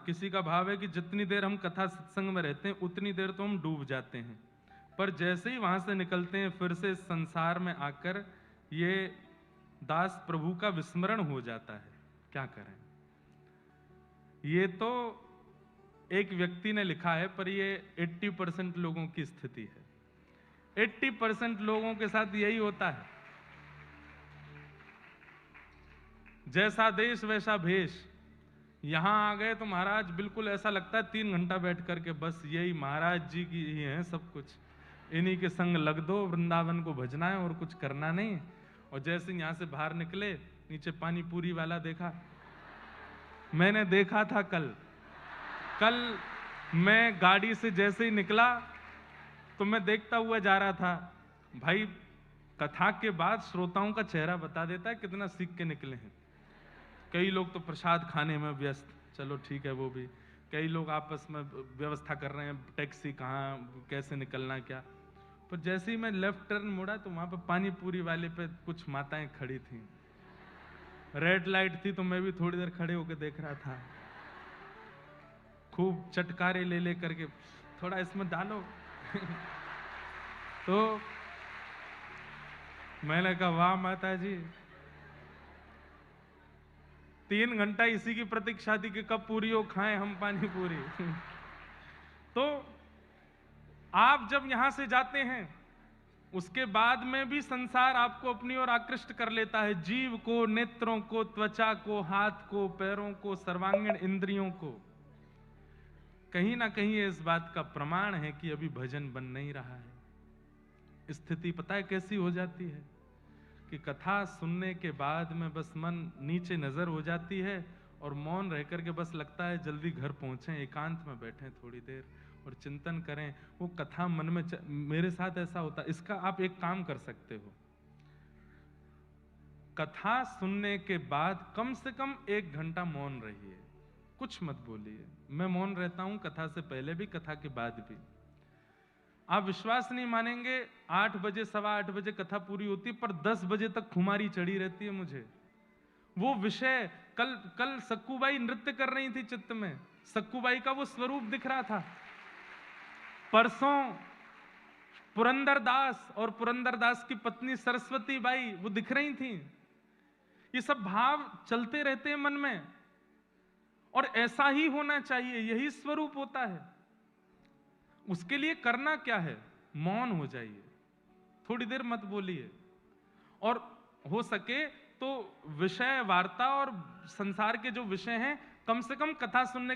किसी का भाव है कि जितनी देर हम कथा सत्संग में रहते हैं उतनी देर तो हम डूब जाते हैं, पर जैसे ही वहां से निकलते हैं फिर से संसार में आकर ये दास प्रभु का विस्मरण हो जाता है। क्या करें? ये तो एक व्यक्ति ने लिखा है, पर ये 80% लोगों की स्थिति है। 80% लोगों के साथ यही होता है। जैसा देश वैसा भेष। यहां आ गए तो महाराज बिल्कुल ऐसा लगता है 3 घंटा बैठ करके बस यही महाराज जी की ही है सब कुछ, इन्हीं के संग लग दो, वृंदावन को भजना है और कुछ करना नहीं। और जैसे यहां से बाहर निकले, नीचे पानी पूरी वाला देखा, मैंने देखा था कल मैं गाड़ी से जैसे ही निकला तो मैं देखता हुआ जा रहा था। भाई कथा के बाद श्रोताओं का चेहरा बता देता है कितना सीख के निकले हैं। कई लोग तो प्रसाद खाने में व्यस्त, चलो ठीक है वो भी। कई लोग आपस में व्यवस्था कर रहे हैं, टैक्सी कहाँ कैसे निकलना क्या। पर जैसे ही मैं लेफ्ट टर्न मुड़ा तो वहां पे पानी पूरी वाले पे कुछ माताएं खड़ी थी। रेड लाइट थी तो मैं भी थोड़ी देर खड़े होकर देख रहा था। खूब चटकारे ले करके थोड़ा इसमें डालो तो मैंने कहा वाह माता जी, 3 घंटा इसी की प्रतीक्षा थी कि कब पूरी हो, खाएं हम पानी पूरी तो आप जब यहां से जाते हैं उसके बाद में भी संसार आपको अपनी ओर आकृष्ट कर लेता है। जीव को, नेत्रों को, त्वचा को, हाथ को, पैरों को, सर्वांगीण इंद्रियों को। कहीं ना कहीं ये इस बात का प्रमाण है कि अभी भजन बन नहीं रहा है। स्थिति पता है कैसी हो जाती है कि कथा सुनने के बाद में बस मन नीचे नजर हो जाती है और मौन रह करके बस लगता है जल्दी घर पहुंचे, एकांत में बैठें थोड़ी देर और चिंतन करें। वो कथा मन में मेरे साथ ऐसा होता है। इसका आप एक काम कर सकते हो, कथा सुनने के बाद कम से कम 1 घंटा मौन रहिए, कुछ मत बोलिए। मैं मौन रहता हूं कथा से पहले भी, कथा के बाद भी। आप विश्वास नहीं मानेंगे, 8 बजे 8:15 बजे कथा पूरी होती है, पर 10 बजे तक खुमारी चढ़ी रहती है मुझे। वो विषय कल सक्कूबाई नृत्य कर रही थी चित्त में, सक्कूबाई का वो स्वरूप दिख रहा था। परसों पुरंदरदास और पुरंदरदास की पत्नी सरस्वती बाई वो दिख रही थी। ये सब भाव चलते रहते हैं मन में, और ऐसा ही होना चाहिए, यही स्वरूप होता है। उसके लिए करना क्या है? मौन हो जाइए, थोड़ी देर मत बोलिए, और हो सके तो विषय वार्ता और संसार के जो विषय हैं, कम से कम कथा सुनने